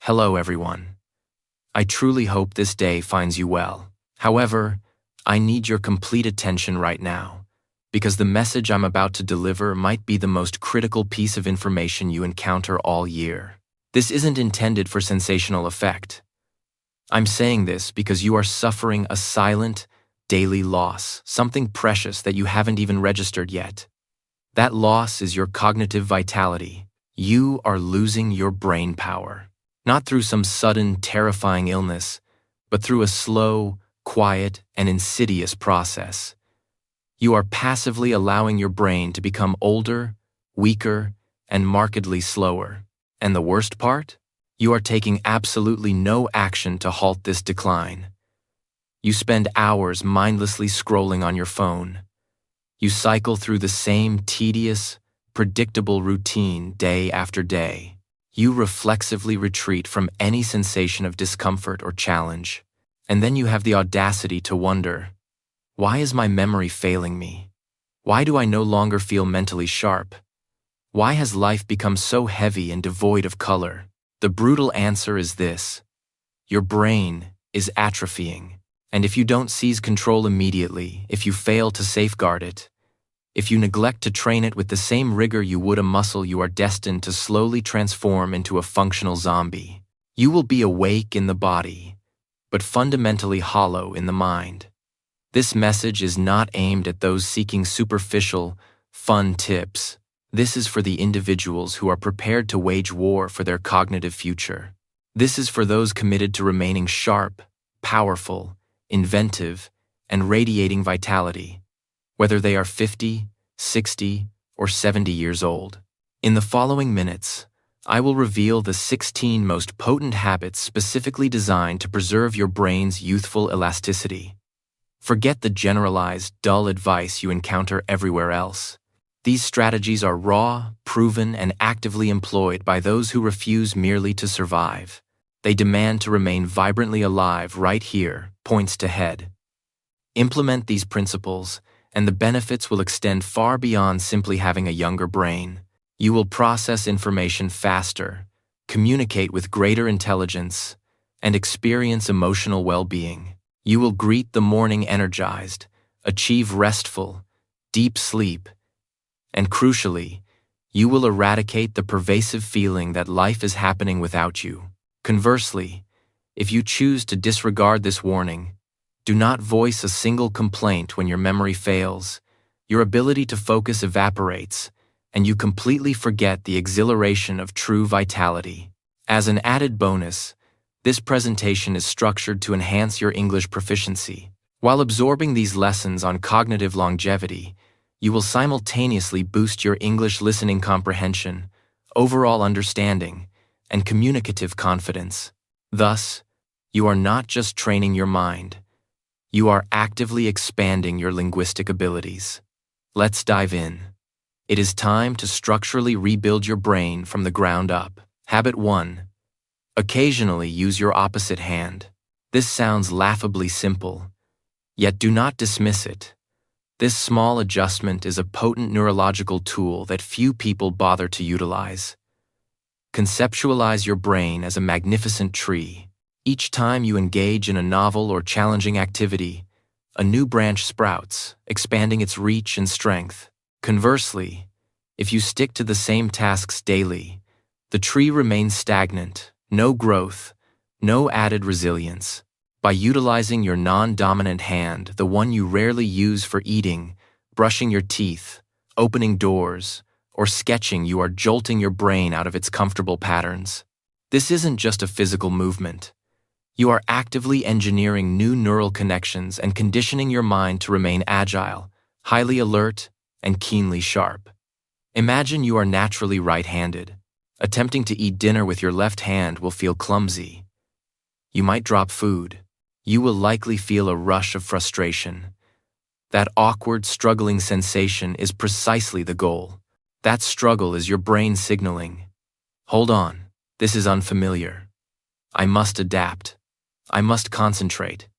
Hello everyone. I truly hope this day finds you well. However, I need your complete attention right now, because the message I'm about to deliver might be the most critical piece of information you encounter all year. This isn't intended for sensational effect. I'm saying this because you are suffering a silent, daily loss, something precious that you haven't even registered yet. That loss is your cognitive vitality. You are losing your brain power. Not through some sudden, terrifying illness, but through a slow, quiet, and insidious process. You are passively allowing your brain to become older, weaker, and markedly slower. And the worst part? You are taking absolutely no action to halt this decline. You spend hours mindlessly scrolling on your phone. You cycle through the same tedious, predictable routine day after day. You reflexively retreat from any sensation of discomfort or challenge. And then you have the audacity to wonder, why is my memory failing me? Why do I no longer feel mentally sharp? Why has life become so heavy and devoid of color? The brutal answer is this: your brain is atrophying. And if you don't seize control immediately, if you fail to safeguard it, if you neglect to train it with the same rigor you would a muscle, you are destined to slowly transform into a functional zombie. You will be awake in the body, but fundamentally hollow in the mind. This message is not aimed at those seeking superficial, fun tips. This is for the individuals who are prepared to wage war for their cognitive future. This is for those committed to remaining sharp, powerful, inventive, and radiating vitality, whether they are 50, 60, or 70 years old. In the following minutes, I will reveal the 16 most potent habits specifically designed to preserve your brain's youthful elasticity. Forget the generalized, dull advice you encounter everywhere else. These strategies are raw, proven, and actively employed by those who refuse merely to survive. They demand to remain vibrantly alive right here, points to head. Implement these principles, and the benefits will extend far beyond simply having a younger brain. You will process information faster, communicate with greater intelligence, and experience emotional well-being. You will greet the morning energized, achieve restful, deep sleep, and crucially, you will eradicate the pervasive feeling that life is happening without you. Conversely, if you choose to disregard this warning, do not voice a single complaint when your memory fails, your ability to focus evaporates, and you completely forget the exhilaration of true vitality. As an added bonus, this presentation is structured to enhance your English proficiency. While absorbing these lessons on cognitive longevity, you will simultaneously boost your English listening comprehension, overall understanding, and communicative confidence. Thus, you are not just training your mind, you are actively expanding your linguistic abilities. Let's dive in. It is time to structurally rebuild your brain from the ground up. Habit 1. Occasionally use your opposite hand. This sounds laughably simple, yet do not dismiss it. This small adjustment is a potent neurological tool that few people bother to utilize. Conceptualize your brain as a magnificent tree. Each time you engage in a novel or challenging activity, a new branch sprouts, expanding its reach and strength. Conversely, if you stick to the same tasks daily, the tree remains stagnant, no growth, no added resilience. By utilizing your non-dominant hand, the one you rarely use for eating, brushing your teeth, opening doors, or sketching, you are jolting your brain out of its comfortable patterns. This isn't just a physical movement. You are actively engineering new neural connections and conditioning your mind to remain agile, highly alert, and keenly sharp. Imagine you are naturally right-handed. Attempting to eat dinner with your left hand will feel clumsy. You might drop food. You will likely feel a rush of frustration. That awkward, struggling sensation is precisely the goal. That struggle is your brain signaling, hold on, this is unfamiliar. I must adapt. I must concentrate.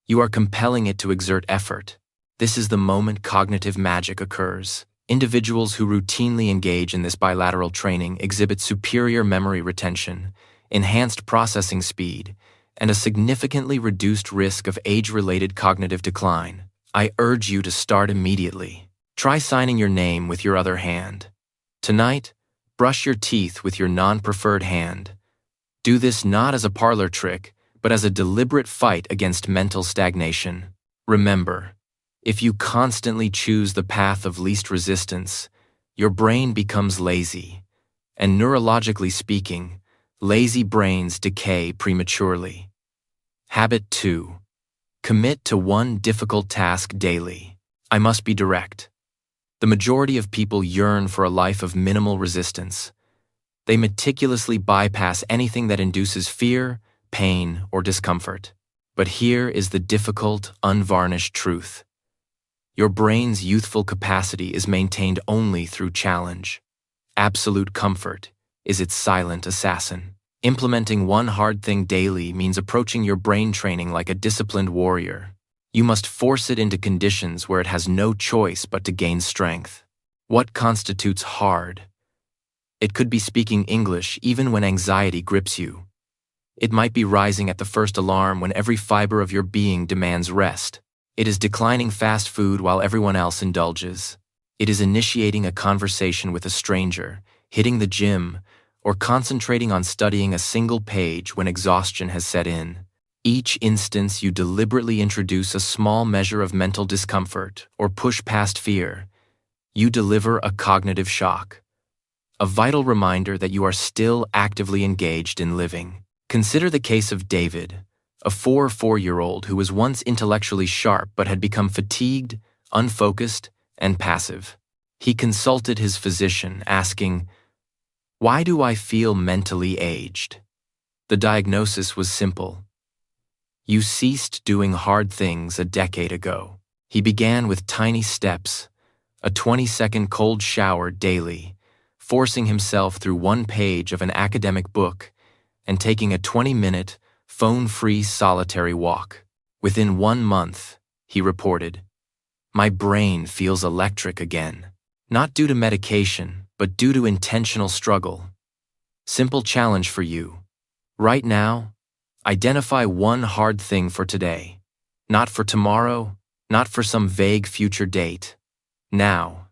You are compelling it to exert effort. This is the moment cognitive magic occurs. Individuals who routinely engage in this bilateral training exhibit superior memory retention, enhanced processing speed, and a significantly reduced risk of age-related cognitive decline. I urge you to start immediately. Try signing your name with your other hand. Tonight, brush your teeth with your non-preferred hand. Do this not as a parlor trick, but as a deliberate fight against mental stagnation. Remember, if you constantly choose the path of least resistance, your brain becomes lazy, and neurologically speaking, lazy brains decay prematurely. Habit 2. Commit to one difficult task daily. I must be direct. The majority of people yearn for a life of minimal resistance. They meticulously bypass anything that induces fear, pain, or discomfort. But here is the difficult, unvarnished truth. Your brain's youthful capacity is maintained only through challenge. Absolute comfort is its silent assassin. Implementing one hard thing daily means approaching your brain training like a disciplined warrior. You must force it into conditions where it has no choice but to gain strength. What constitutes hard? It could be speaking English even when anxiety grips you. It might be rising at the first alarm when every fiber of your being demands rest. It is declining fast food while everyone else indulges. It is initiating a conversation with a stranger, hitting the gym, or concentrating on studying a single page when exhaustion has set in. Each instance you deliberately introduce a small measure of mental discomfort or push past fear, you deliver a cognitive shock, a vital reminder that you are still actively engaged in living. Consider the case of David, a 4-year-old who was once intellectually sharp but had become fatigued, unfocused, and passive. He consulted his physician, asking, "Why do I feel mentally aged?" The diagnosis was simple. You ceased doing hard things a decade ago. He began with tiny steps, a 20-second cold shower daily, forcing himself through one page of an academic book, and taking a 20-minute, phone-free solitary walk. Within 1 month, he reported, "My brain feels electric again, not due to medication, but due to intentional struggle." Simple challenge for you. Right now, identify one hard thing for today. Not for tomorrow, not for some vague future date. Now,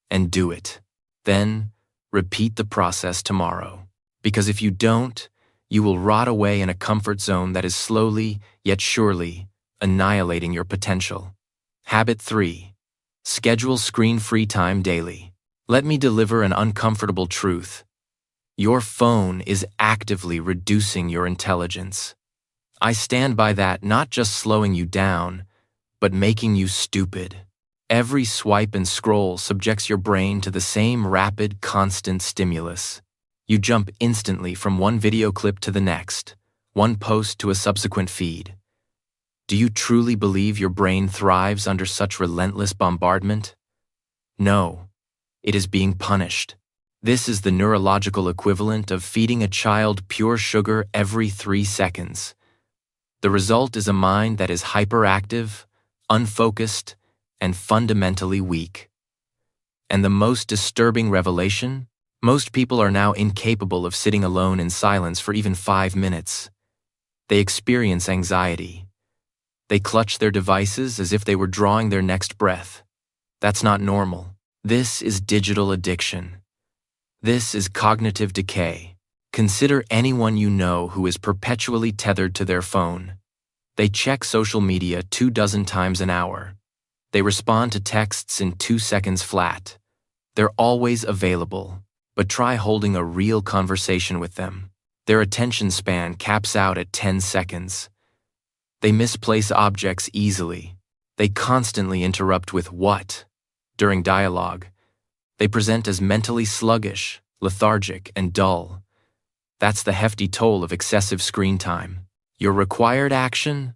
and do it. Then, repeat the process tomorrow. Because if you don't, you will rot away in a comfort zone that is slowly, yet surely, annihilating your potential. Habit 3. Schedule screen-free time daily. Let me deliver an uncomfortable truth. Your phone is actively reducing your intelligence. I stand by that, not just slowing you down, but making you stupid. Every swipe and scroll subjects your brain to the same rapid, constant stimulus. You jump instantly from one video clip to the next, one post to a subsequent feed. Do you truly believe your brain thrives under such relentless bombardment? No, it is being punished. This is the neurological equivalent of feeding a child pure sugar every 3 seconds. The result is a mind that is hyperactive, unfocused, and fundamentally weak. And the most disturbing revelation? Most people are now incapable of sitting alone in silence for even 5 minutes. They experience anxiety. They clutch their devices as if they were drawing their next breath. That's not normal. This is digital addiction. This is cognitive decay. Consider anyone you know who is perpetually tethered to their phone. They check social media 24 times an hour. They respond to texts in 2 seconds flat. They're always available, but try holding a real conversation with them. Their attention span caps out at 10 seconds. They misplace objects easily. They constantly interrupt with "what" during dialogue. They present as mentally sluggish, lethargic, and dull. That's the hefty toll of excessive screen time. Your required action?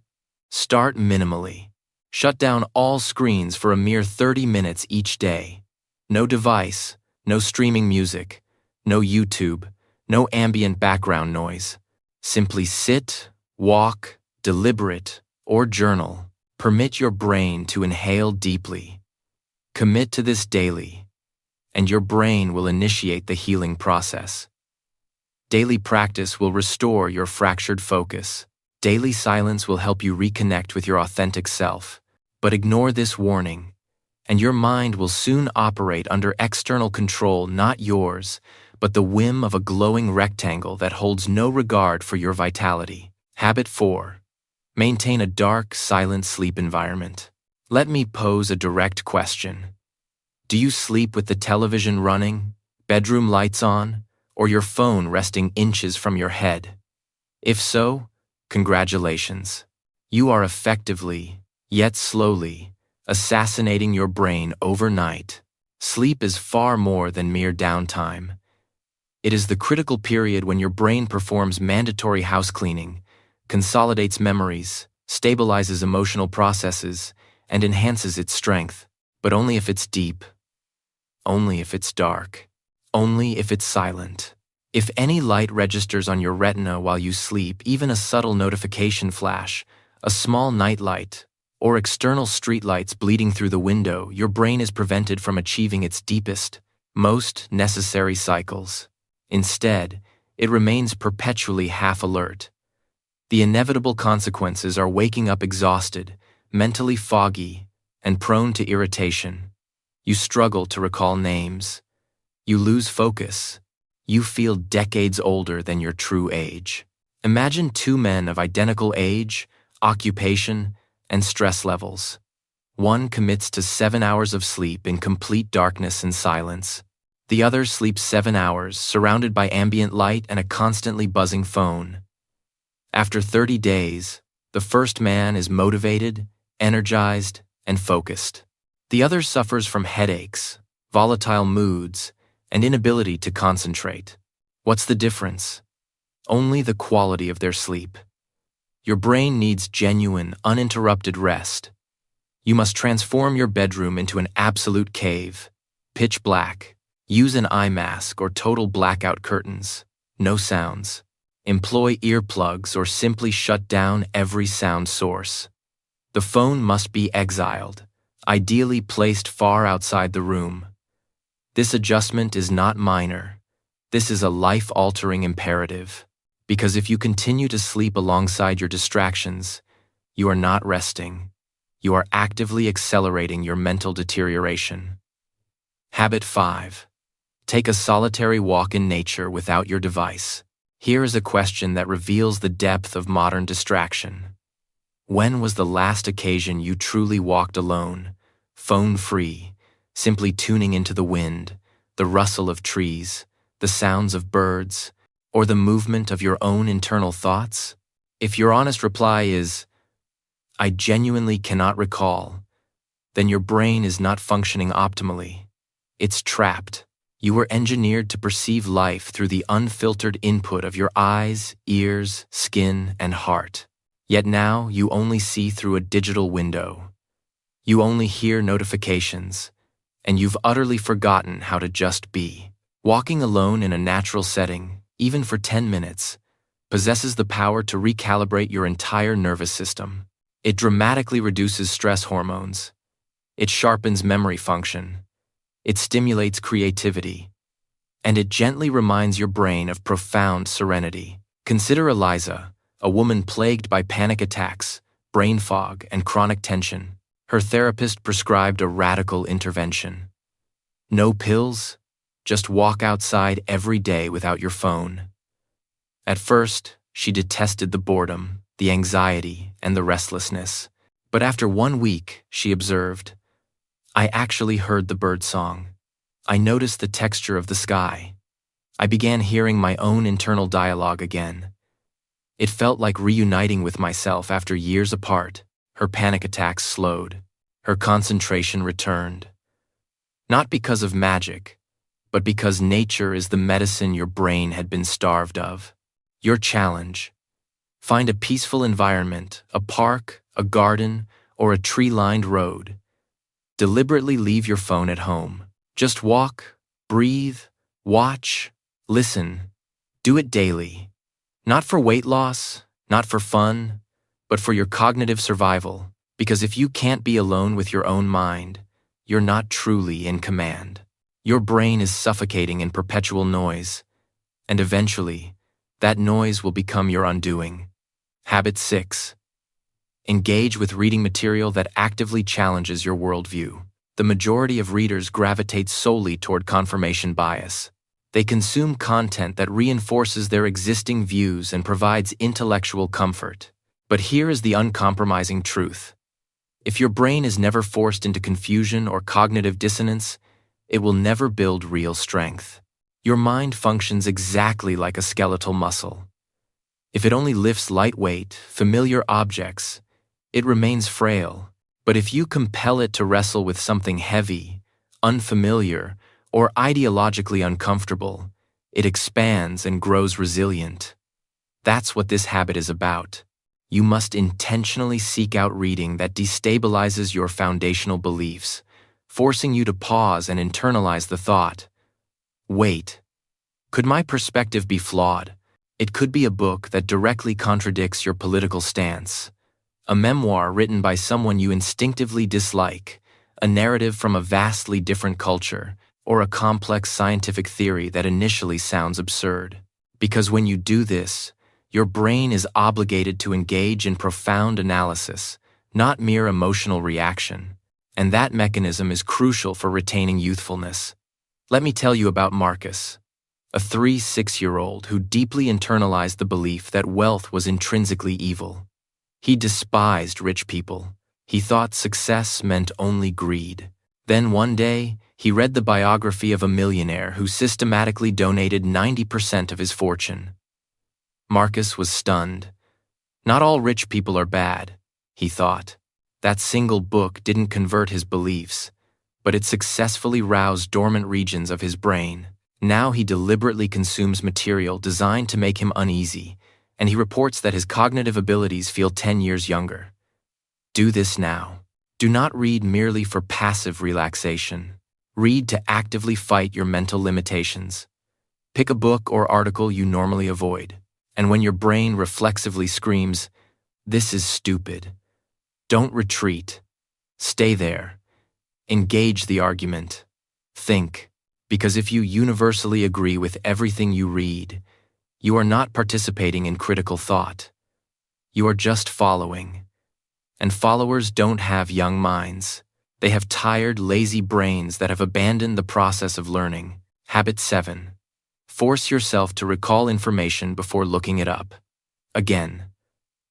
Start minimally. Shut down all screens for a mere 30 minutes each day. No device, no streaming music, no YouTube, no ambient background noise. Simply sit, walk, deliberate, or journal. Permit your brain to inhale deeply. Commit to this daily, and your brain will initiate the healing process. Daily practice will restore your fractured focus. Daily silence will help you reconnect with your authentic self. But ignore this warning, and your mind will soon operate under external control, not yours, but the whim of a glowing rectangle that holds no regard for your vitality. Habit 4. Maintain a dark, silent sleep environment. Let me pose a direct question. Do you sleep with the television running, bedroom lights on, or your phone resting inches from your head? If so, congratulations. You are effectively, yet slowly, assassinating your brain overnight. Sleep is far more than mere downtime. It is the critical period when your brain performs mandatory house cleaning, consolidates memories, stabilizes emotional processes, and enhances its strength. But only if it's deep. Only if it's dark. Only if it's silent. If any light registers on your retina while you sleep, even a subtle notification flash, a small nightlight, or external streetlights bleeding through the window, your brain is prevented from achieving its deepest, most necessary cycles. Instead, it remains perpetually half alert. The inevitable consequences are waking up exhausted, mentally foggy, and prone to irritation. You struggle to recall names. You lose focus. You feel decades older than your true age. Imagine two men of identical age, occupation, and stress levels. One commits to 7 hours of sleep in complete darkness and silence. The other sleeps 7 hours, surrounded by ambient light and a constantly buzzing phone. After 30 days, the first man is motivated, energized, and focused. The other suffers from headaches, volatile moods, and inability to concentrate. What's the difference? Only the quality of their sleep. Your brain needs genuine, uninterrupted rest. You must transform your bedroom into an absolute cave. Pitch black. Use an eye mask or total blackout curtains. No sounds. Employ earplugs or simply shut down every sound source. The phone must be exiled, ideally placed far outside the room. This adjustment is not minor. This is a life-altering imperative. Because if you continue to sleep alongside your distractions, you are not resting. You are actively accelerating your mental deterioration. Habit 5. Take a solitary walk in nature without your device. Here is a question that reveals the depth of modern distraction. When was the last occasion you truly walked alone, phone-free, simply tuning into the wind, the rustle of trees, the sounds of birds, or the movement of your own internal thoughts? If your honest reply is, I genuinely cannot recall, then your brain is not functioning optimally. It's trapped. You were engineered to perceive life through the unfiltered input of your eyes, ears, skin, and heart. Yet now you only see through a digital window. You only hear notifications, and you've utterly forgotten how to just be. Walking alone in a natural setting, even for 10 minutes, possesses the power to recalibrate your entire nervous system. It dramatically reduces stress hormones. It sharpens memory function. It stimulates creativity. And it gently reminds your brain of profound serenity. Consider Eliza, a woman plagued by panic attacks, brain fog, and chronic tension. Her therapist prescribed a radical intervention. No pills, just walk outside every day without your phone. At first, she detested the boredom, the anxiety, and the restlessness. But after 1 week, she observed, I actually heard the bird song. I noticed the texture of the sky. I began hearing my own internal dialogue again. It felt like reuniting with myself after years apart. Her panic attacks slowed. Her concentration returned. Not because of magic, but because nature is the medicine your brain had been starved of. Your challenge: find a peaceful environment, a park, a garden, or a tree-lined road. Deliberately leave your phone at home. Just walk, breathe, watch, listen. Do it daily. Not for weight loss, not for fun, but for your cognitive survival. Because if you can't be alone with your own mind, you're not truly in command. Your brain is suffocating in perpetual noise, and eventually, That noise will become your undoing. Habit 6. Engage with reading material that actively challenges your worldview. The majority of readers gravitate solely toward confirmation bias. They consume content that reinforces their existing views and provides intellectual comfort. But here is the uncompromising truth. If your brain is never forced into confusion or cognitive dissonance, it will never build real strength. Your mind functions exactly like a skeletal muscle. If it only lifts lightweight, familiar objects, it remains frail. But if you compel it to wrestle with something heavy, unfamiliar, or ideologically uncomfortable, it expands and grows resilient. That's what this habit is about. You must intentionally seek out reading that destabilizes your foundational beliefs, forcing you to pause and internalize the thought, wait, could my perspective be flawed? It could be a book that directly contradicts your political stance, a memoir written by someone you instinctively dislike, a narrative from a vastly different culture, or a complex scientific theory that initially sounds absurd. Because when you do this, your brain is obligated to engage in profound analysis, not mere emotional reaction. And that mechanism is crucial for retaining youthfulness. Let me tell you about Marcus, a 6-year-old who deeply internalized the belief that wealth was intrinsically evil. He despised rich people. He thought success meant only greed. Then one day, he read the biography of a millionaire who systematically donated 90% of his fortune. Marcus was stunned. Not all rich people are bad, he thought. That single book didn't convert his beliefs, but it successfully roused dormant regions of his brain. Now he deliberately consumes material designed to make him uneasy, and he reports that his cognitive abilities feel 10 years younger. Do this now. Do not read merely for passive relaxation. Read to actively fight your mental limitations. Pick a book or article you normally avoid, and when your brain reflexively screams, "This is stupid," don't retreat. Stay there. Engage the argument. Think, because if you universally agree with everything you read, you are not participating in critical thought. You are just following. And followers don't have young minds. They have tired, lazy brains that have abandoned the process of learning. Habit 7. Force yourself to recall information before looking it up. Again,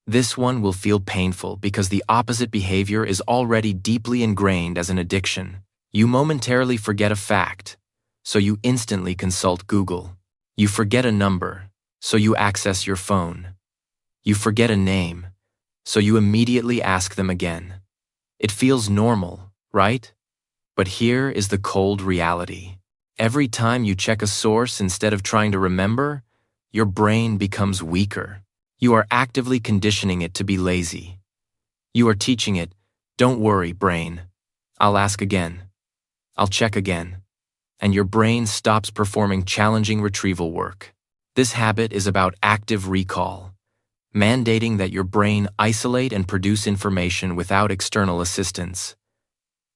this one will feel painful because the opposite behavior is already deeply ingrained as an addiction. You momentarily forget a fact, so you instantly consult Google. You forget a number, so you access your phone. You forget a name, so you immediately ask them again. It feels normal, right? But here is the cold reality. Every time you check a source instead of trying to remember, your brain becomes weaker. You are actively conditioning it to be lazy. You are teaching it, "Don't worry, brain. I'll ask again. I'll check again." And your brain stops performing challenging retrieval work. This habit is about active recall, mandating that your brain isolate and produce information without external assistance.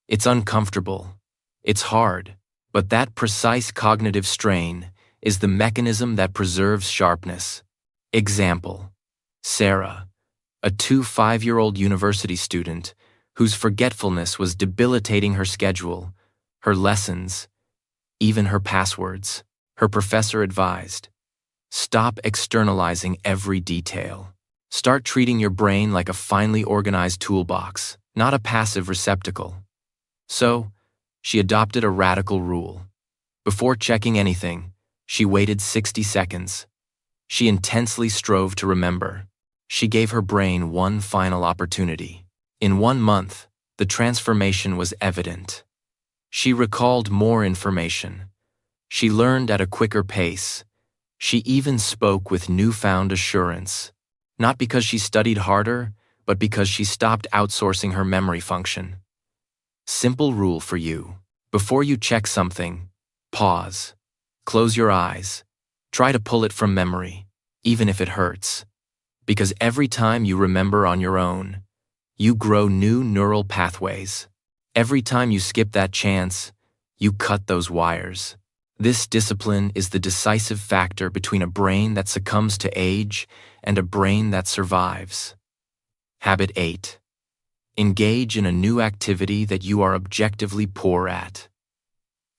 It's uncomfortable. It's hard. But that precise cognitive strain is the mechanism that preserves sharpness. Example: Sarah, a 5-year-old university student whose forgetfulness was debilitating her schedule, her lessons, even her passwords. Her professor advised, "Stop externalizing every detail. Start treating your brain like a finely organized toolbox, not a passive receptacle." So, she adopted a radical rule. Before checking anything, she waited 60 seconds. She intensely strove to remember. She gave her brain one final opportunity. In 1 month, the transformation was evident. She recalled more information. She learned at a quicker pace. She even spoke with newfound assurance, not because she studied harder, but because she stopped outsourcing her memory function. Simple rule for you. Before you check something, pause. Close your eyes. Try to pull it from memory, even if it hurts. Because every time you remember on your own, you grow new neural pathways. Every time you skip that chance, you cut those wires. This discipline is the decisive factor between a brain that succumbs to age and a brain that survives. Habit 8. Engage in a new activity that you are objectively poor at.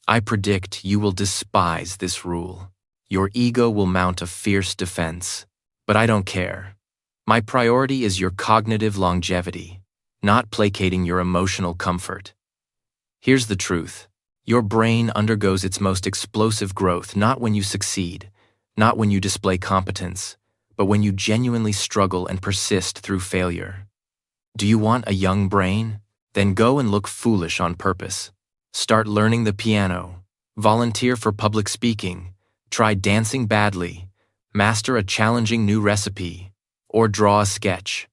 I predict you will despise this rule. Your ego will mount a fierce defense. But I don't care. My priority is your cognitive longevity, not placating your emotional comfort. Here's the truth. Your brain undergoes its most explosive growth not when you succeed, not when you display competence, but when you genuinely struggle and persist through failure. Do you want a young brain? Then go and look foolish on purpose. Start learning the piano, volunteer for public speaking, try dancing badly, master a challenging new recipe, or draw a sketch.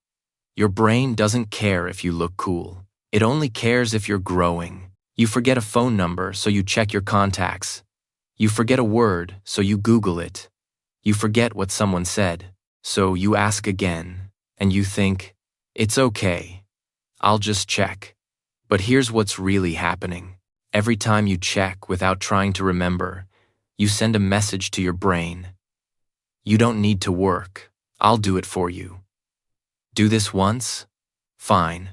Your brain doesn't care if you look cool. It only cares if you're growing. You forget a phone number, so you check your contacts. You forget a word, so you Google it. You forget what someone said, so you ask again, and you think, it's okay. I'll just check. But here's what's really happening. Every time you check without trying to remember, you send a message to your brain. You don't need to work. I'll do it for you. Do this once? Fine.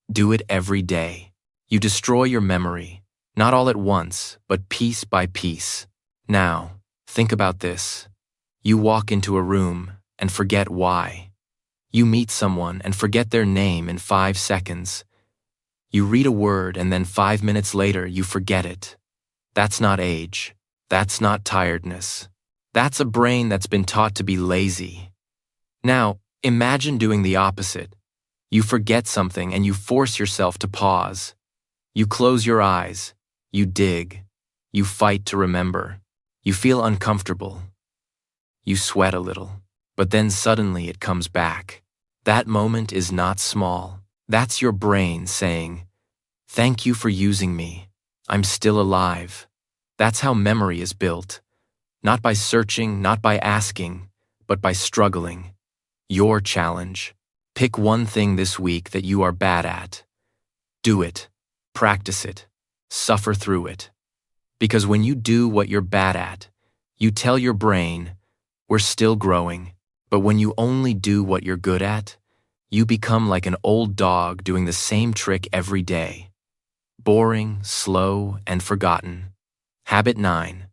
Do it every day. You destroy your memory, not all at once, but piece by piece. Now, think about this. You walk into a room and forget why. You meet someone and forget their name in 5 seconds. You read a word and then 5 minutes later you forget it. That's not age. That's not tiredness. That's a brain that's been taught to be lazy. Now, imagine doing the opposite. You forget something and you force yourself to pause. You close your eyes. You dig. You fight to remember. You feel uncomfortable. You sweat a little. But then suddenly it comes back. That moment is not small. That's your brain saying, "Thank you for using me. I'm still alive." That's how memory is built. Not by searching, not by asking, but by struggling. Your challenge. Pick one thing this week that you are bad at. Do it. Practice it. Suffer through it. Because when you do what you're bad at, you tell your brain, we're still growing. But when you only do what you're good at, you become like an old dog doing the same trick every day. Boring, slow, and forgotten. Habit 9.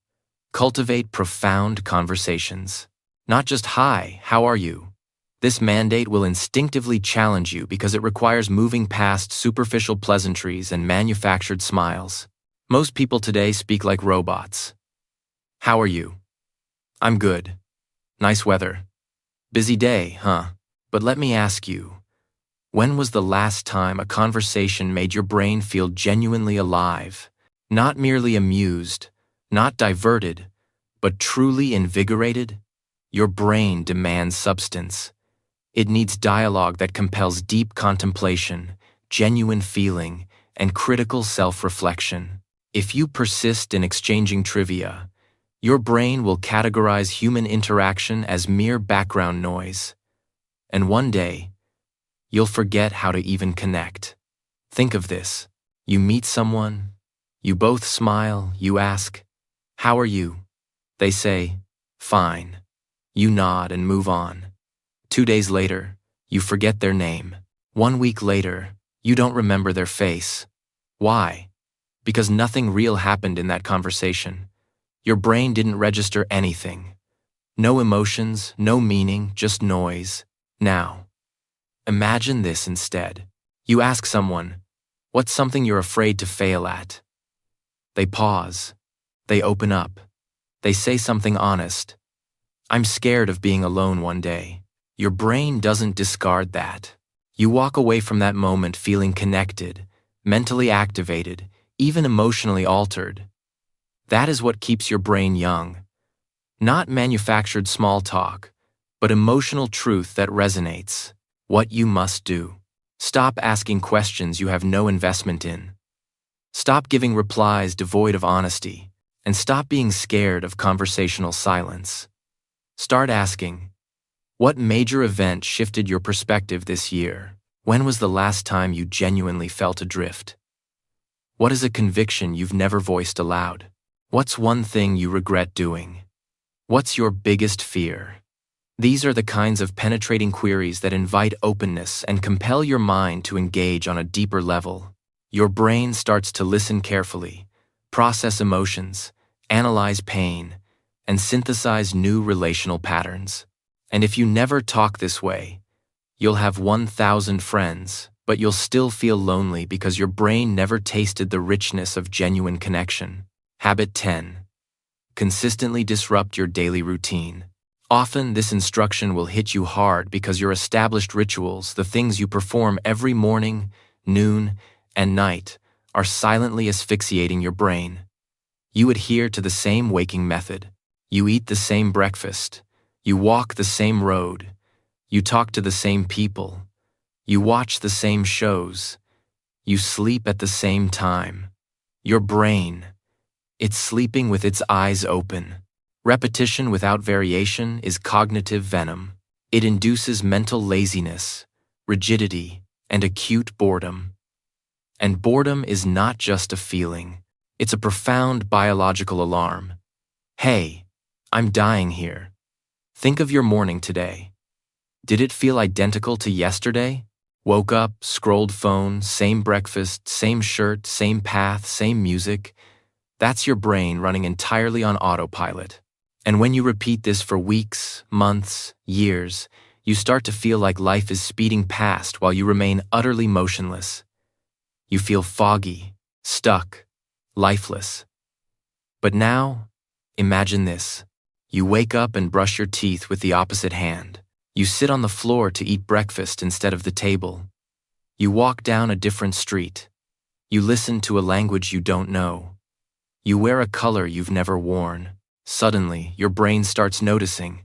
Cultivate profound conversations. Not just, "Hi, how are you?" This mandate will instinctively challenge you because it requires moving past superficial pleasantries and manufactured smiles. Most people today speak like robots. "How are you?" "I'm good." "Nice weather." "Busy day, huh?" But let me ask you, when was the last time a conversation made your brain feel genuinely alive? Not merely amused, not diverted, but truly invigorated? Your brain demands substance. It needs dialogue that compels deep contemplation, genuine feeling, and critical self-reflection. If you persist in exchanging trivia, your brain will categorize human interaction as mere background noise. And one day, you'll forget how to even connect. Think of this. You meet someone, you both smile, you ask, "How are you?" They say, "Fine." You nod and move on. 2 days later, you forget their name. 1 week later, you don't remember their face. Why? Because nothing real happened in that conversation. Your brain didn't register anything. No emotions, no meaning, just noise. Now, imagine this instead. You ask someone, "What's something you're afraid to fail at?" They pause. They open up. They say something honest. "I'm scared of being alone one day." Your brain doesn't discard that. You walk away from that moment feeling connected, mentally activated, even emotionally altered. That is what keeps your brain young. Not manufactured small talk, but emotional truth that resonates. What you must do. Stop asking questions you have no investment in. Stop giving replies devoid of honesty, and stop being scared of conversational silence. Start asking, what major event shifted your perspective this year? When was the last time you genuinely felt adrift? What is a conviction you've never voiced aloud? What's one thing you regret doing? What's your biggest fear? These are the kinds of penetrating queries that invite openness and compel your mind to engage on a deeper level. Your brain starts to listen carefully, process emotions, analyze pain, and synthesize new relational patterns. And if you never talk this way, you'll have 1,000 friends, but you'll still feel lonely because your brain never tasted the richness of genuine connection. Habit 10. Consistently disrupt your daily routine. Often, this instruction will hit you hard because your established rituals, the things you perform every morning, noon, and night, are silently asphyxiating your brain. You adhere to the same waking method. You eat the same breakfast. You walk the same road. You talk to the same people. You watch the same shows. You sleep at the same time. Your brain, it's sleeping with its eyes open. Repetition without variation is cognitive venom. It induces mental laziness, rigidity, and acute boredom. And boredom is not just a feeling. It's a profound biological alarm. Hey, I'm dying here. Think of your morning today. Did it feel identical to yesterday? Woke up, scrolled phone, same breakfast, same shirt, same path, same music. That's your brain running entirely on autopilot. And when you repeat this for weeks, months, years, you start to feel like life is speeding past while you remain utterly motionless. You feel foggy, stuck, lifeless. But now, imagine this. You wake up and brush your teeth with the opposite hand. You sit on the floor to eat breakfast instead of the table. You walk down a different street. You listen to a language you don't know. You wear a color you've never worn. Suddenly, your brain starts noticing.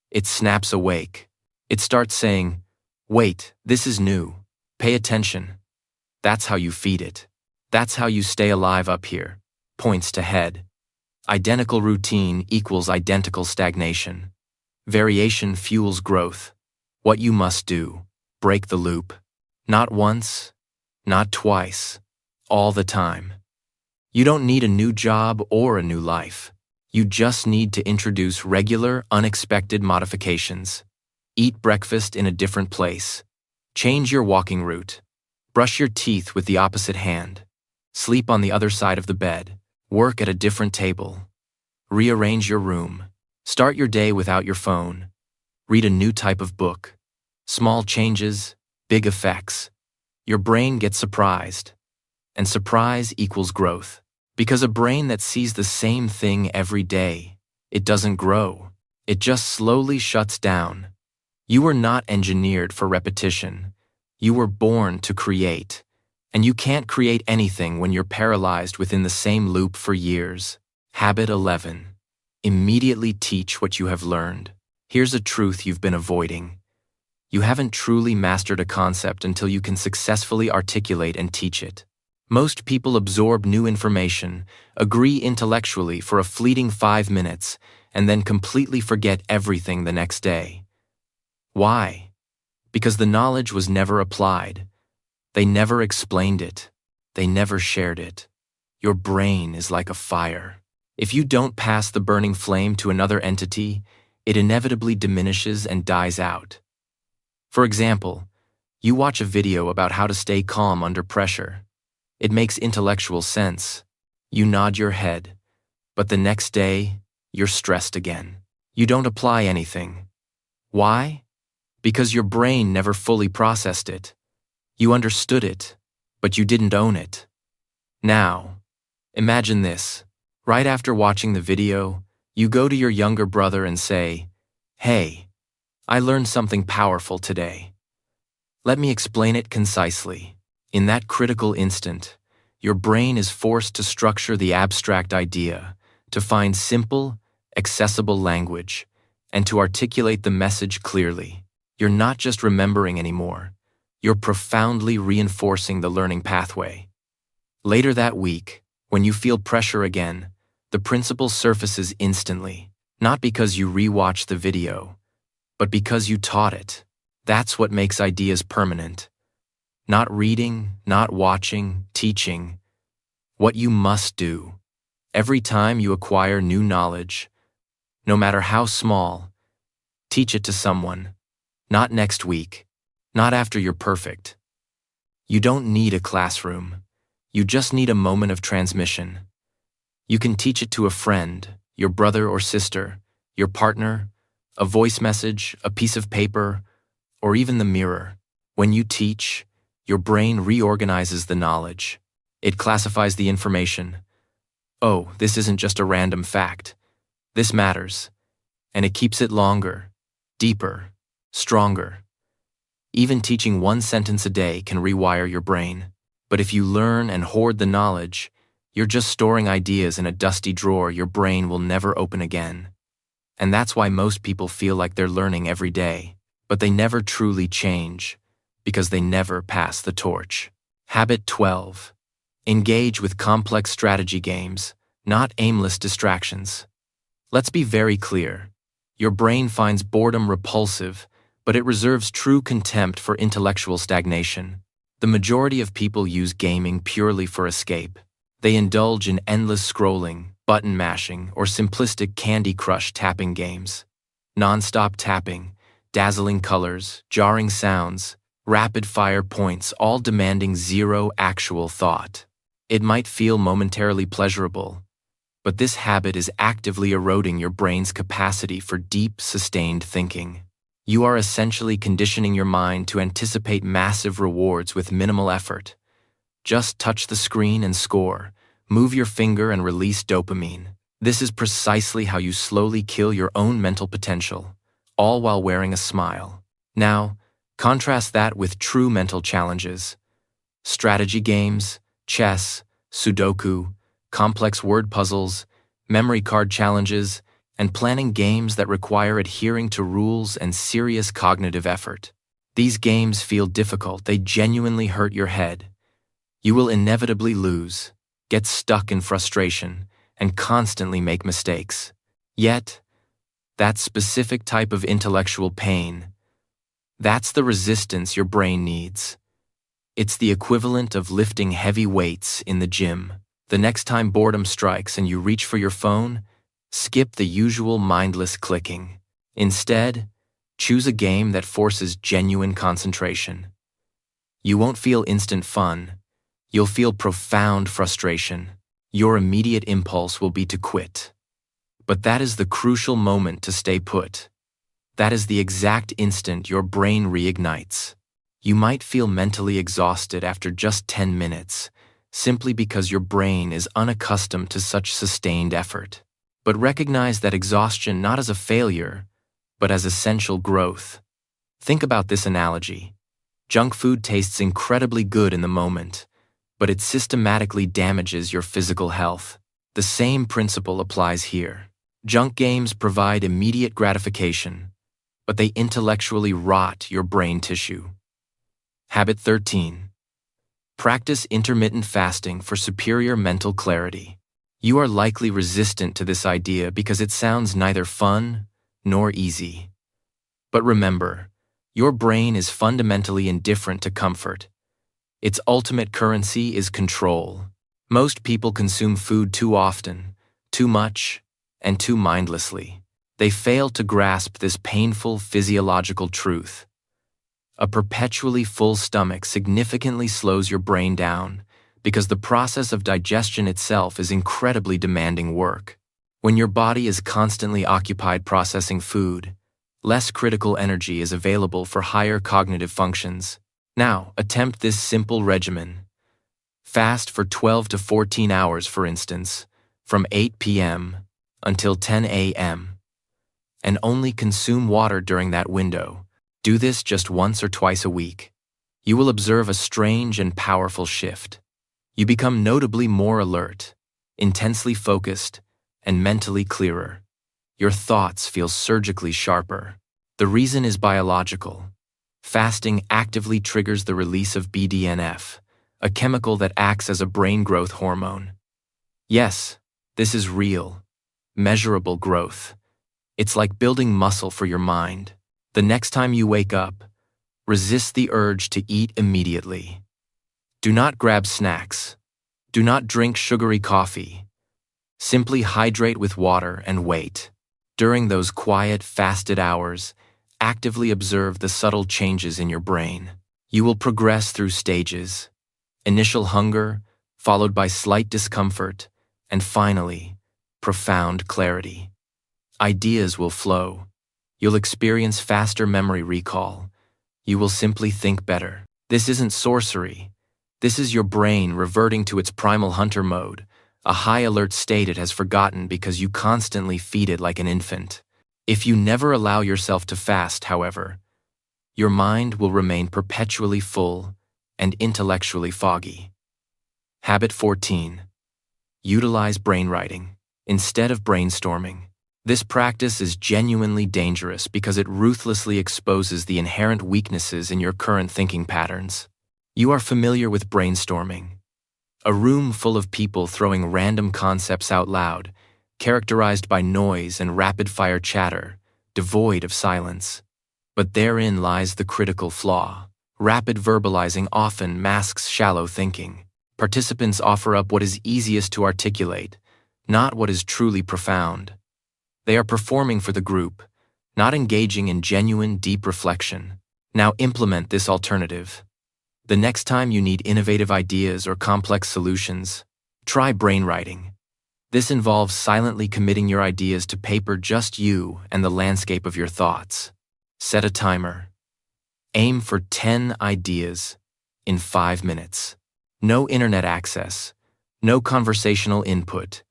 It snaps awake. It starts saying, "Wait, this is new. Pay attention." That's how you feed it. That's how you stay alive up here. Points to head. Identical routine equals identical stagnation. Variation fuels growth. What you must do, break the loop. Not once, not twice, all the time. You don't need a new job or a new life. You just need to introduce regular, unexpected modifications. Eat breakfast in a different place. Change your walking route. Brush your teeth with the opposite hand. Sleep on the other side of the bed. Work at a different table. Rearrange your room. Start your day without your phone. Read a new type of book. Small changes, big effects. Your brain gets surprised. And surprise equals growth. Because a brain that sees the same thing every day, it doesn't grow. It just slowly shuts down. You were not engineered for repetition. You were born to create. And you can't create anything when you're paralyzed within the same loop for years. Habit 11. Immediately teach what you have learned. Here's a truth you've been avoiding. You haven't truly mastered a concept until you can successfully articulate and teach it. Most people absorb new information, agree intellectually for a fleeting 5 minutes, and then completely forget everything the next day. Why? Because the knowledge was never applied. They never explained it. They never shared it. Your brain is like a fire. If you don't pass the burning flame to another entity, it inevitably diminishes and dies out. For example, you watch a video about how to stay calm under pressure. It makes intellectual sense. You nod your head, but the next day, you're stressed again. You don't apply anything. Why? Because your brain never fully processed it. You understood it, but you didn't own it. Now, imagine this. Right after watching the video, you go to your younger brother and say, "Hey, I learned something powerful today. Let me explain it concisely." In that critical instant, your brain is forced to structure the abstract idea, to find simple, accessible language, and to articulate the message clearly. You're not just remembering anymore. You're profoundly reinforcing the learning pathway. Later that week, when you feel pressure again, the principle surfaces instantly, not because you rewatched the video, but because you taught it. That's what makes ideas permanent. Not reading, not watching, teaching. What you must do. Every time you acquire new knowledge, no matter how small, teach it to someone. Not next week, not after you're perfect. You don't need a classroom. You just need a moment of transmission. You can teach it to a friend, your brother or sister, your partner, a voice message, a piece of paper, or even the mirror. When you teach, your brain reorganizes the knowledge. It classifies the information. Oh, this isn't just a random fact. This matters. And it keeps it longer, deeper, stronger. Even teaching one sentence a day can rewire your brain. But if you learn and hoard the knowledge, you're just storing ideas in a dusty drawer your brain will never open again. And that's why most people feel like they're learning every day, but they never truly change, because they never pass the torch. Habit 12. Engage with complex strategy games, not aimless distractions. Let's be very clear. Your brain finds boredom repulsive, but it reserves true contempt for intellectual stagnation. The majority of people use gaming purely for escape. They indulge in endless scrolling, button mashing, or simplistic Candy Crush tapping games. Non-stop tapping, dazzling colors, jarring sounds, rapid-fire points, all demanding zero actual thought. It might feel momentarily pleasurable, but this habit is actively eroding your brain's capacity for deep, sustained thinking. You are essentially conditioning your mind to anticipate massive rewards with minimal effort. Just touch the screen and score, move your finger and release dopamine. This is precisely how you slowly kill your own mental potential, all while wearing a smile. Now, contrast that with true mental challenges. Strategy games, chess, Sudoku, complex word puzzles, memory card challenges, and planning games that require adhering to rules and serious cognitive effort. These games feel difficult, they genuinely hurt your head. You will inevitably lose, get stuck in frustration, and constantly make mistakes. Yet, that specific type of intellectual pain, that's the resistance your brain needs. It's the equivalent of lifting heavy weights in the gym. The next time boredom strikes and you reach for your phone, skip the usual mindless clicking. Instead, choose a game that forces genuine concentration. You won't feel instant fun. You'll feel profound frustration. Your immediate impulse will be to quit. But that is the crucial moment to stay put. That is the exact instant your brain reignites. You might feel mentally exhausted after just 10 minutes, simply because your brain is unaccustomed to such sustained effort. But recognize that exhaustion not as a failure, but as essential growth. Think about this analogy. Junk food tastes incredibly good in the moment, but it systematically damages your physical health. The same principle applies here. Junk games provide immediate gratification, but they intellectually rot your brain tissue. Habit 13. Practice intermittent fasting for superior mental clarity. You are likely resistant to this idea because it sounds neither fun nor easy. But remember, your brain is fundamentally indifferent to comfort. Its ultimate currency is control. Most people consume food too often, too much, and too mindlessly. They fail to grasp this painful physiological truth. A perpetually full stomach significantly slows your brain down because the process of digestion itself is incredibly demanding work. When your body is constantly occupied processing food, less critical energy is available for higher cognitive functions. Now, attempt this simple regimen. Fast for 12 to 14 hours, for instance, from 8 p.m. until 10 a.m. and only consume water during that window. Do this just once or twice a week. You will observe a strange and powerful shift. You become notably more alert, intensely focused, and mentally clearer. Your thoughts feel surgically sharper. The reason is biological. Fasting actively triggers the release of BDNF, a chemical that acts as a brain growth hormone. Yes, this is real, measurable growth. It's like building muscle for your mind. The next time you wake up, resist the urge to eat immediately. Do not grab snacks. Do not drink sugary coffee. Simply hydrate with water and wait. During those quiet, fasted hours, actively observe the subtle changes in your brain. You will progress through stages: initial hunger, followed by slight discomfort, and finally, profound clarity. Ideas will flow. You'll experience faster memory recall. You will simply think better. This isn't sorcery. This is your brain reverting to its primal hunter mode, a high-alert state it has forgotten because you constantly feed it like an infant. If you never allow yourself to fast, however, your mind will remain perpetually full and intellectually foggy. Habit 14. Utilize brainwriting instead of brainstorming. This practice is genuinely dangerous because it ruthlessly exposes the inherent weaknesses in your current thinking patterns. You are familiar with brainstorming, a room full of people throwing random concepts out loud, characterized by noise and rapid-fire chatter, devoid of silence. But therein lies the critical flaw. Rapid verbalizing often masks shallow thinking. Participants offer up what is easiest to articulate, not what is truly profound. They are performing for the group, not engaging in genuine, deep reflection. Now implement this alternative. The next time you need innovative ideas or complex solutions, try brainwriting. This involves silently committing your ideas to paper, just you and the landscape of your thoughts. Set a timer. Aim for 10 ideas in 5 minutes. No internet access, no conversational input,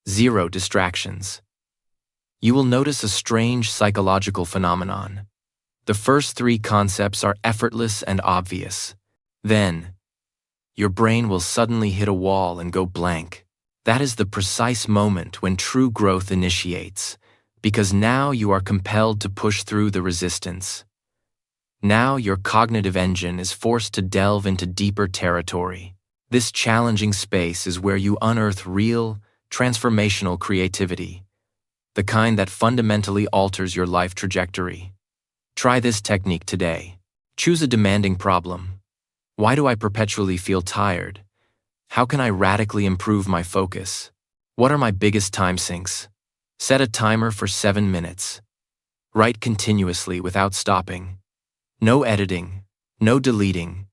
0 distractions. You will notice a strange psychological phenomenon. The first 3 concepts are effortless and obvious. Then, your brain will suddenly hit a wall and go blank. That is the precise moment when true growth initiates, because now you are compelled to push through the resistance. Now your cognitive engine is forced to delve into deeper territory. This challenging space is where you unearth real, transformational creativity, the kind that fundamentally alters your life trajectory. Try this technique today. Choose a demanding problem. Why do I perpetually feel tired? How can I radically improve my focus? What are my biggest time sinks? Set a timer for 7 minutes. Write continuously without stopping. No editing, no deleting,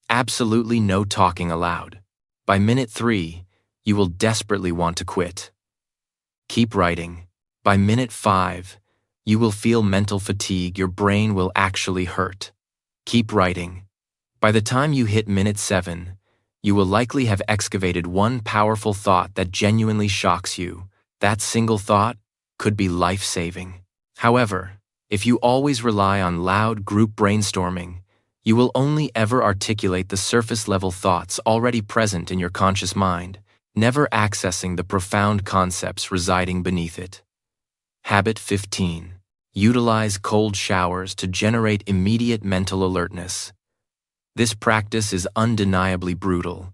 absolutely no talking aloud. By minute 3, you will desperately want to quit. Keep writing. By minute 5, you will feel mental fatigue. Your brain will actually hurt. Keep writing. By the time you hit minute 7, you will likely have excavated one powerful thought that genuinely shocks you. That single thought could be life-saving. However, if you always rely on loud group brainstorming, you will only ever articulate the surface-level thoughts already present in your conscious mind, never accessing the profound concepts residing beneath it. Habit 15. Utilize cold showers to generate immediate mental alertness. This practice is undeniably brutal,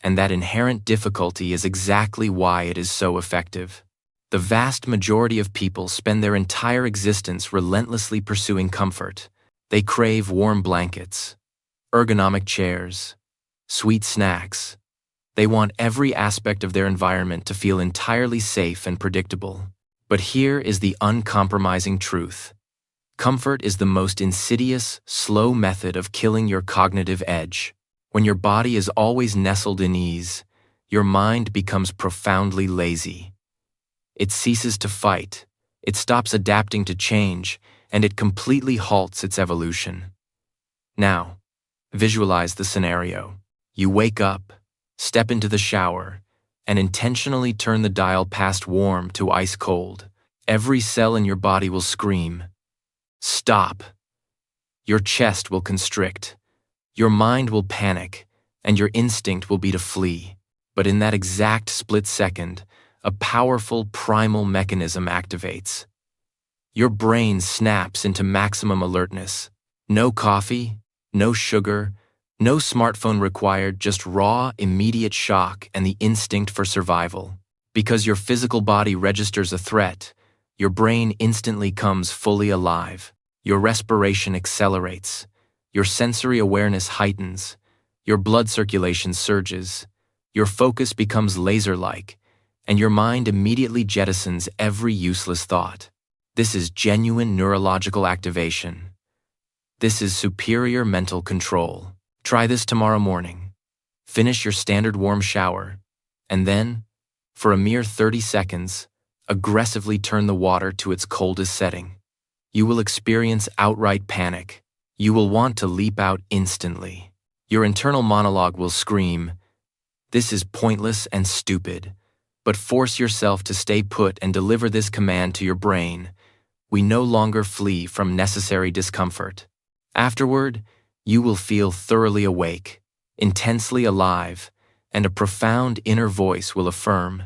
and that inherent difficulty is exactly why it is so effective. The vast majority of people spend their entire existence relentlessly pursuing comfort. They crave warm blankets, ergonomic chairs, sweet snacks. They want every aspect of their environment to feel entirely safe and predictable. But here is the uncompromising truth. Comfort is the most insidious, slow method of killing your cognitive edge. When your body is always nestled in ease, your mind becomes profoundly lazy. It ceases to fight, it stops adapting to change, and it completely halts its evolution. Now, visualize the scenario. You wake up, step into the shower, and intentionally turn the dial past warm to ice cold. Every cell in your body will scream, "Stop!" Your chest will constrict, your mind will panic, and your instinct will be to flee. But in that exact split second, a powerful primal mechanism activates. Your brain snaps into maximum alertness. No coffee, no sugar, no smartphone required, just raw, immediate shock and the instinct for survival. Because your physical body registers a threat, your brain instantly comes fully alive. Your respiration accelerates, your sensory awareness heightens, your blood circulation surges, your focus becomes laser-like, and your mind immediately jettisons every useless thought. This is genuine neurological activation. This is superior mental control. Try this tomorrow morning. Finish your standard warm shower, and then, for a mere 30 seconds, aggressively turn the water to its coldest setting. You will experience outright panic. You will want to leap out instantly. Your internal monologue will scream, "This is pointless and stupid," but force yourself to stay put and deliver this command to your brain. We no longer flee from necessary discomfort. Afterward, you will feel thoroughly awake, intensely alive, and a profound inner voice will affirm,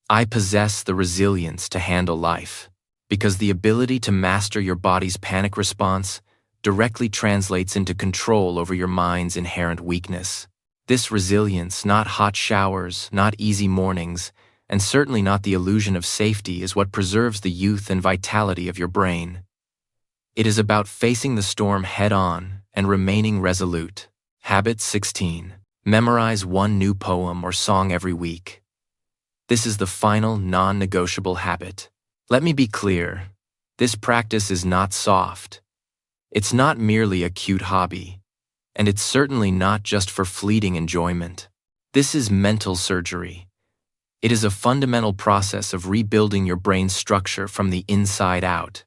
"I possess the resilience to handle life," because the ability to master your body's panic response directly translates into control over your mind's inherent weakness. This resilience, not hot showers, not easy mornings, and certainly not the illusion of safety, is what preserves the youth and vitality of your brain. It is about facing the storm head-on and remaining resolute. Habit 16. Memorize one new poem or song every week. This is the final, non-negotiable habit. Let me be clear, this practice is not soft. It's not merely a cute hobby, and it's certainly not just for fleeting enjoyment. This is mental surgery. It is a fundamental process of rebuilding your brain's structure from the inside out.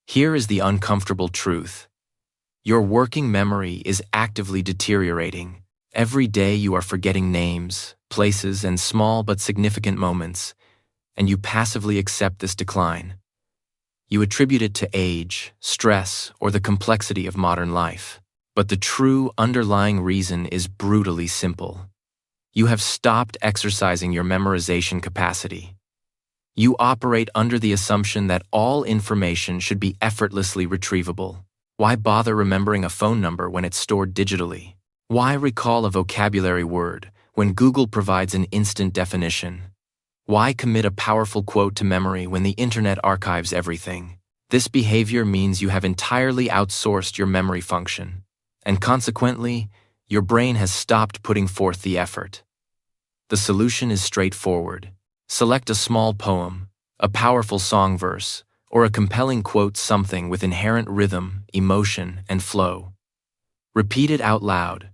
Here is the uncomfortable truth. Your working memory is actively deteriorating. Every day you are forgetting names, places, and small but significant moments, and you passively accept this decline. You attribute it to age, stress, or the complexity of modern life. But the true underlying reason is brutally simple. You have stopped exercising your memorization capacity. You operate under the assumption that all information should be effortlessly retrievable. Why bother remembering a phone number when it's stored digitally? Why recall a vocabulary word when Google provides an instant definition? Why commit a powerful quote to memory when the internet archives everything? This behavior means you have entirely outsourced your memory function, and consequently, your brain has stopped putting forth the effort. The solution is straightforward. Select a small poem, a powerful song verse, or a compelling quote, something with inherent rhythm, emotion, and flow. Repeat it out loud.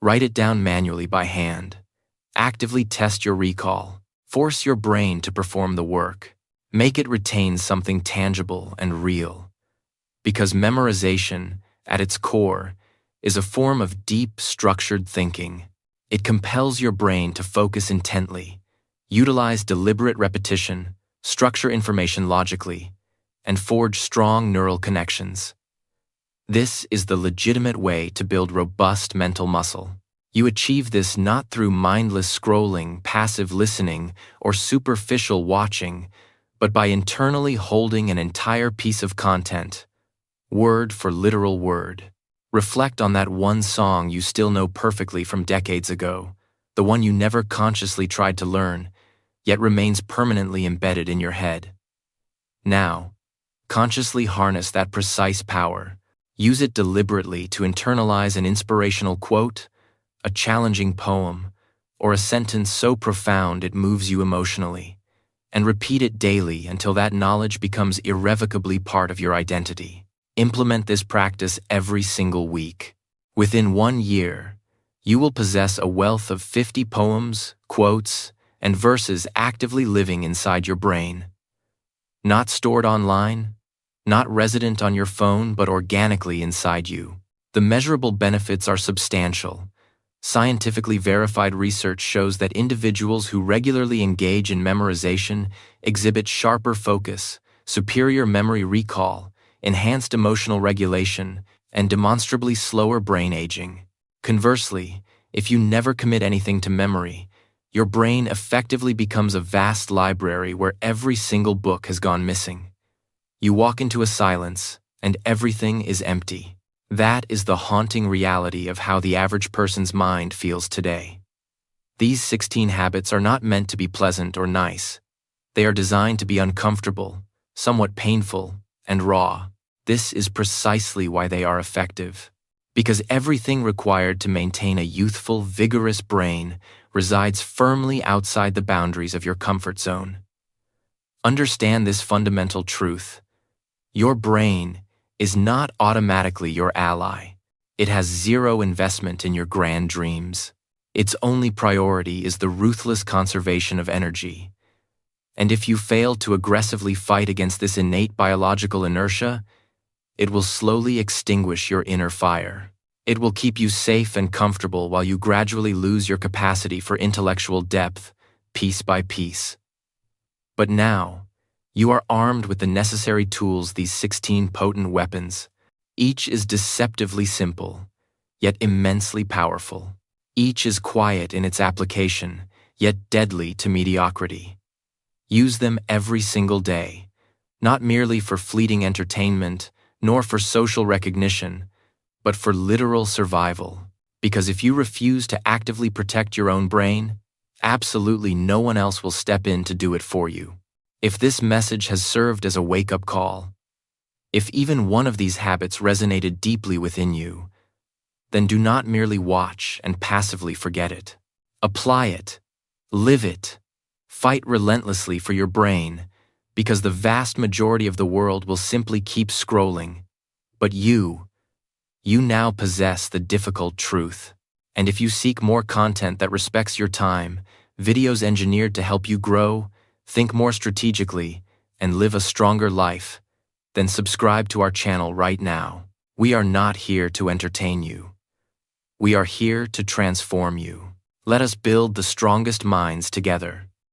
Write it down manually by hand. Actively test your recall. Force your brain to perform the work. Make it retain something tangible and real. Because memorization, at its core, is a form of deep, structured thinking. It compels your brain to focus intently, utilize deliberate repetition, structure information logically, and forge strong neural connections. This is the legitimate way to build robust mental muscle. You achieve this not through mindless scrolling, passive listening, or superficial watching, but by internally holding an entire piece of content, word for literal word. Reflect on that one song you still know perfectly from decades ago, the one you never consciously tried to learn, yet remains permanently embedded in your head. Now, consciously harness that precise power. Use it deliberately to internalize an inspirational quote, a challenging poem, or a sentence so profound it moves you emotionally, and repeat it daily until that knowledge becomes irrevocably part of your identity. Implement this practice every single week. Within 1 year, you will possess a wealth of 50 poems, quotes, and verses actively living inside your brain. Not stored online, not resident on your phone, but organically inside you. The measurable benefits are substantial. Scientifically verified research shows that individuals who regularly engage in memorization exhibit sharper focus, superior memory recall, enhanced emotional regulation, and demonstrably slower brain aging. Conversely, if you never commit anything to memory, your brain effectively becomes a vast library where every single book has gone missing. You walk into a silence, and everything is empty. That is the haunting reality of how the average person's mind feels today. These 16 habits are not meant to be pleasant or nice. They are designed to be uncomfortable, somewhat painful, and raw. This is precisely why they are effective. Because everything required to maintain a youthful, vigorous brain resides firmly outside the boundaries of your comfort zone. Understand this fundamental truth. Your brain is not automatically your ally. It has zero investment in your grand dreams. Its only priority is the ruthless conservation of energy. And if you fail to aggressively fight against this innate biological inertia, it will slowly extinguish your inner fire. It will keep you safe and comfortable while you gradually lose your capacity for intellectual depth, piece by piece. But now, you are armed with the necessary tools, these 16 potent weapons. Each is deceptively simple, yet immensely powerful. Each is quiet in its application, yet deadly to mediocrity. Use them every single day, not merely for fleeting entertainment, nor for social recognition, but for literal survival. Because if you refuse to actively protect your own brain, absolutely no one else will step in to do it for you. If this message has served as a wake-up call, if even one of these habits resonated deeply within you, then do not merely watch and passively forget it. Apply it, live it, fight relentlessly for your brain, because the vast majority of the world will simply keep scrolling. But you now possess the difficult truth. And if you seek more content that respects your time, videos engineered to help you grow, think more strategically, and live a stronger life, then subscribe to our channel right now. We are not here to entertain you. We are here to transform you. Let us build the strongest minds together.